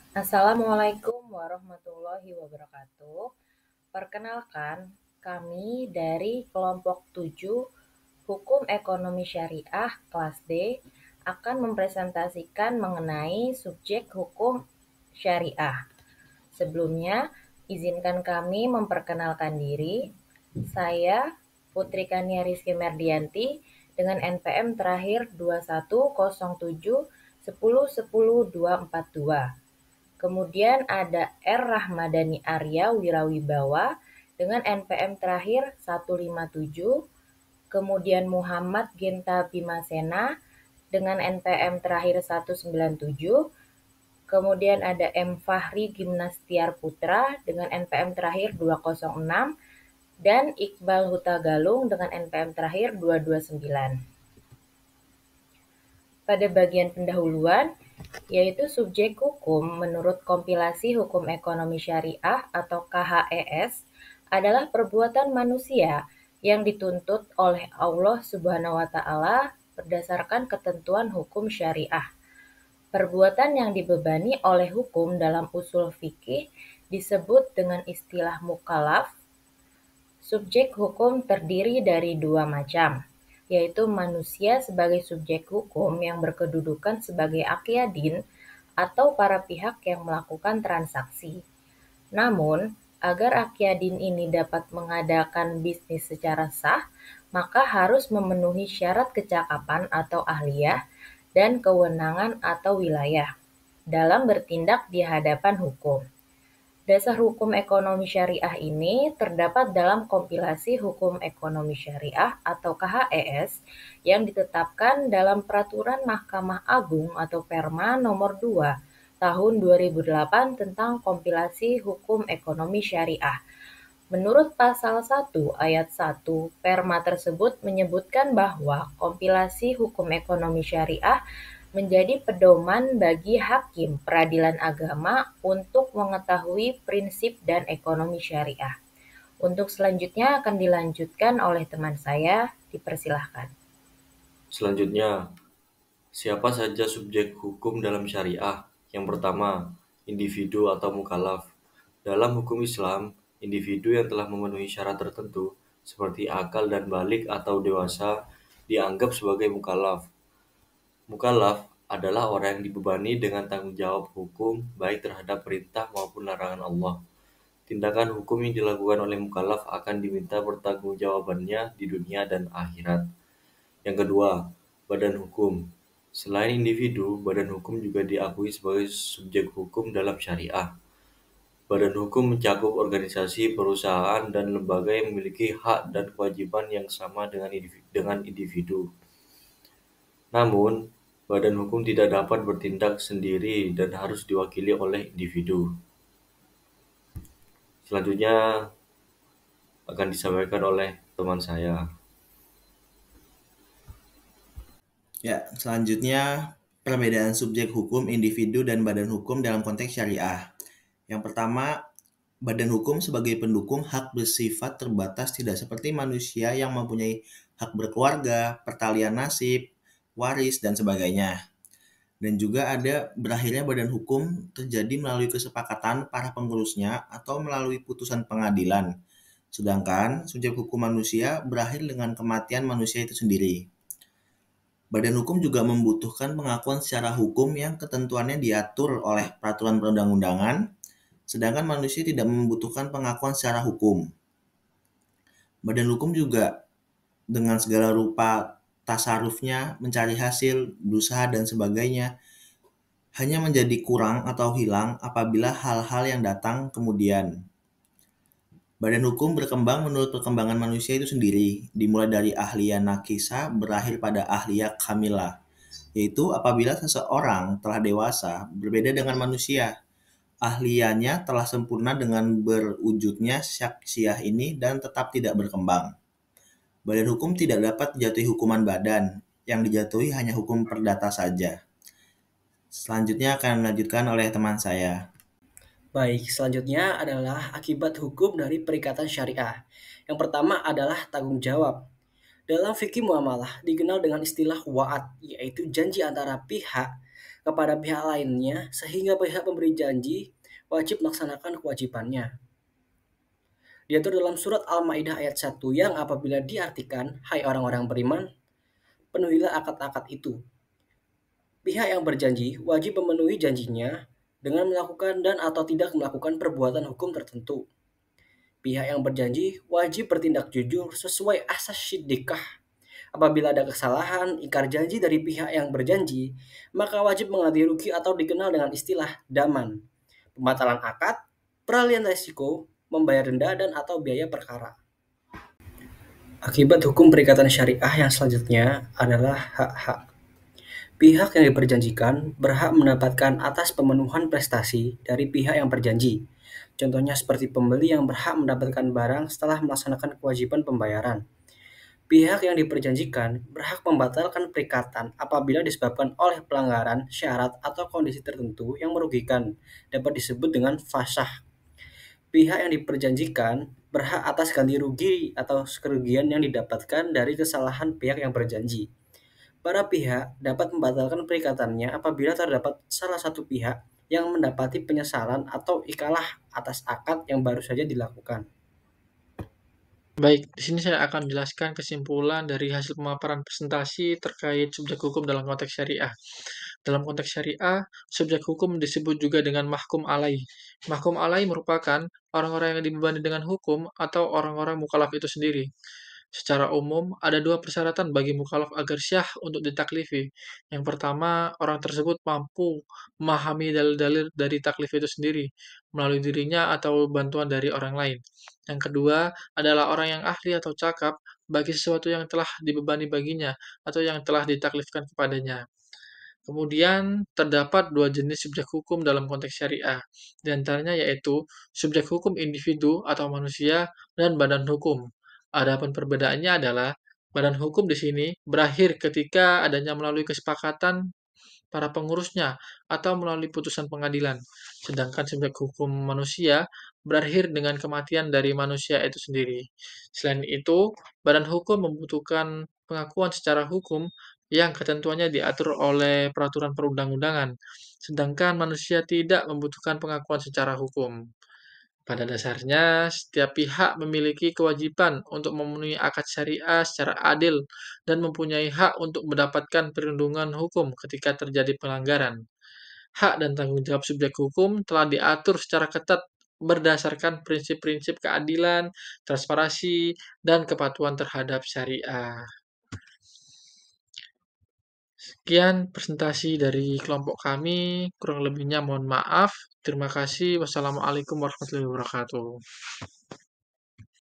Assalamualaikum warahmatullahi wabarakatuh. Perkenalkan, kami dari kelompok 7 Hukum Ekonomi Syariah kelas B akan mempresentasikan mengenai subjek hukum syariah. Sebelumnya, izinkan kami memperkenalkan diri. Saya Putri Kania Rizky Merdianti dengan NPM terakhir 210710100242. Kemudian ada R. Rahmadani Arya Wirawibawa dengan NPM terakhir 157. Kemudian Muhammad Genta Bimasena dengan NPM terakhir 197. Kemudian ada M. Fahri Gimnastiar Putra dengan NPM terakhir 206. Dan Iqbal Hutagalung dengan NPM terakhir 229. Pada bagian pendahuluan, yaitu subjek hukum menurut kompilasi Hukum Ekonomi Syariah atau KHES adalah perbuatan manusia yang dituntut oleh Allah Subhanahu wa Ta'ala berdasarkan ketentuan hukum syariah. Perbuatan yang dibebani oleh hukum dalam usul fikih disebut dengan istilah mukallaf. Subjek hukum terdiri dari dua macam, yaitu manusia sebagai subjek hukum yang berkedudukan sebagai aqyadin atau para pihak yang melakukan transaksi. Namun, agar aqyadin ini dapat mengadakan bisnis secara sah, maka harus memenuhi syarat kecakapan atau ahliyah dan kewenangan atau wilayah dalam bertindak di hadapan hukum. Dasar hukum ekonomi syariah ini terdapat dalam kompilasi Hukum Ekonomi Syariah atau KHES yang ditetapkan dalam Peraturan Mahkamah Agung atau Perma Nomor 2 Tahun 2008 tentang kompilasi Hukum Ekonomi Syariah. Menurut Pasal 1 Ayat 1, Perma tersebut menyebutkan bahwa kompilasi Hukum Ekonomi Syariah menjadi pedoman bagi hakim peradilan agama untuk mengetahui prinsip dan ekonomi syariah. Untuk selanjutnya akan dilanjutkan oleh teman saya, dipersilahkan. Selanjutnya, siapa saja subjek hukum dalam syariah? Yang pertama, individu atau mukallaf. Dalam hukum Islam, individu yang telah memenuhi syarat tertentu seperti akal dan balik atau dewasa dianggap sebagai mukallaf. Mukallaf adalah orang yang dibebani dengan tanggung jawab hukum baik terhadap perintah maupun larangan Allah. Tindakan hukum yang dilakukan oleh mukallaf akan diminta pertanggungjawabannya di dunia dan akhirat. Yang kedua, badan hukum. Selain individu, badan hukum juga diakui sebagai subjek hukum dalam syariah. Badan hukum mencakup organisasi, perusahaan, dan lembaga yang memiliki hak dan kewajiban yang sama dengan individu. Namun, badan hukum tidak dapat bertindak sendiri dan harus diwakili oleh individu. Selanjutnya akan disampaikan oleh teman saya. Ya, selanjutnya perbedaan subjek hukum, individu, dan badan hukum dalam konteks syariah. Yang pertama, badan hukum sebagai pendukung hak bersifat terbatas tidak seperti manusia yang mempunyai hak berkeluarga, pertalian nasib, waris, dan sebagainya. Dan juga ada berakhirnya badan hukum terjadi melalui kesepakatan para pengurusnya atau melalui putusan pengadilan. Sedangkan subjek hukum manusia berakhir dengan kematian manusia itu sendiri. Badan hukum juga membutuhkan pengakuan secara hukum yang ketentuannya diatur oleh peraturan perundang-undangan, sedangkan manusia tidak membutuhkan pengakuan secara hukum. Badan hukum juga dengan segala rupa tasarufnya, mencari hasil, berusaha, dan sebagainya, hanya menjadi kurang atau hilang apabila hal-hal yang datang kemudian. Badan hukum berkembang menurut perkembangan manusia itu sendiri, dimulai dari ahliyah nakisah berakhir pada ahliyah kamilah, yaitu apabila seseorang telah dewasa, berbeda dengan manusia. Ahliyahnya telah sempurna dengan berwujudnya syakhsiyah ini dan tetap tidak berkembang. Badan hukum tidak dapat dijatuhi hukuman badan, yang dijatuhi hanya hukum perdata saja. Selanjutnya akan dilanjutkan oleh teman saya. Baik, selanjutnya adalah akibat hukum dari perikatan syariah. Yang pertama adalah tanggung jawab. Dalam fikih muamalah dikenal dengan istilah wa'ad, yaitu janji antara pihak kepada pihak lainnya sehingga pihak pemberi janji wajib melaksanakan kewajibannya. Diatur dalam surat Al-Maidah ayat 1 yang apabila diartikan, hai orang-orang beriman, penuhilah akad-akad itu. Pihak yang berjanji wajib memenuhi janjinya dengan melakukan dan atau tidak melakukan perbuatan hukum tertentu. Pihak yang berjanji wajib bertindak jujur sesuai asas syiddiqah. Apabila ada kesalahan, ingkar janji dari pihak yang berjanji, maka wajib mengganti rugi atau dikenal dengan istilah daman, pembatalan akad, peralihan resiko, membayar denda dan atau biaya perkara. Akibat hukum perikatan syariah yang selanjutnya adalah hak-hak. Pihak yang diperjanjikan berhak mendapatkan atas pemenuhan prestasi dari pihak yang berjanji. Contohnya seperti pembeli yang berhak mendapatkan barang setelah melaksanakan kewajiban pembayaran. Pihak yang diperjanjikan berhak membatalkan perikatan apabila disebabkan oleh pelanggaran syarat atau kondisi tertentu yang merugikan, dapat disebut dengan fasah. Pihak yang diperjanjikan berhak atas ganti rugi atau kerugian yang didapatkan dari kesalahan pihak yang berjanji. Para pihak dapat membatalkan perikatannya apabila terdapat salah satu pihak yang mendapati penyesalan atau ikalah atas akad yang baru saja dilakukan. Baik, di sini saya akan menjelaskan kesimpulan dari hasil pemaparan presentasi terkait subjek hukum dalam konteks syariah. Dalam konteks syariah, subjek hukum disebut juga dengan mahkum alai. Mahkum alai merupakan orang-orang yang dibebani dengan hukum atau orang-orang mukallaf itu sendiri. Secara umum, ada dua persyaratan bagi mukallaf agar syah untuk ditaklifi. Yang pertama, orang tersebut mampu memahami dalil-dalil dari taklif itu sendiri, melalui dirinya atau bantuan dari orang lain. Yang kedua, adalah orang yang ahli atau cakap bagi sesuatu yang telah dibebani baginya atau yang telah ditaklifkan kepadanya. Kemudian, terdapat dua jenis subjek hukum dalam konteks syariah, di antaranya yaitu subjek hukum individu atau manusia dan badan hukum. Adapun perbedaannya adalah badan hukum di sini berakhir ketika adanya melalui kesepakatan para pengurusnya atau melalui putusan pengadilan. Sedangkan subjek hukum manusia berakhir dengan kematian dari manusia itu sendiri. Selain itu, badan hukum membutuhkan pengakuan secara hukum yang ketentuannya diatur oleh peraturan perundang-undangan, sedangkan manusia tidak membutuhkan pengakuan secara hukum. Pada dasarnya, setiap pihak memiliki kewajiban untuk memenuhi akad syariah secara adil dan mempunyai hak untuk mendapatkan perlindungan hukum ketika terjadi pelanggaran. Hak dan tanggung jawab subjek hukum telah diatur secara ketat berdasarkan prinsip-prinsip keadilan, transparansi, dan kepatuhan terhadap syariah. Sekian presentasi dari kelompok kami, kurang lebihnya mohon maaf. Terima kasih. Wassalamualaikum warahmatullahi wabarakatuh.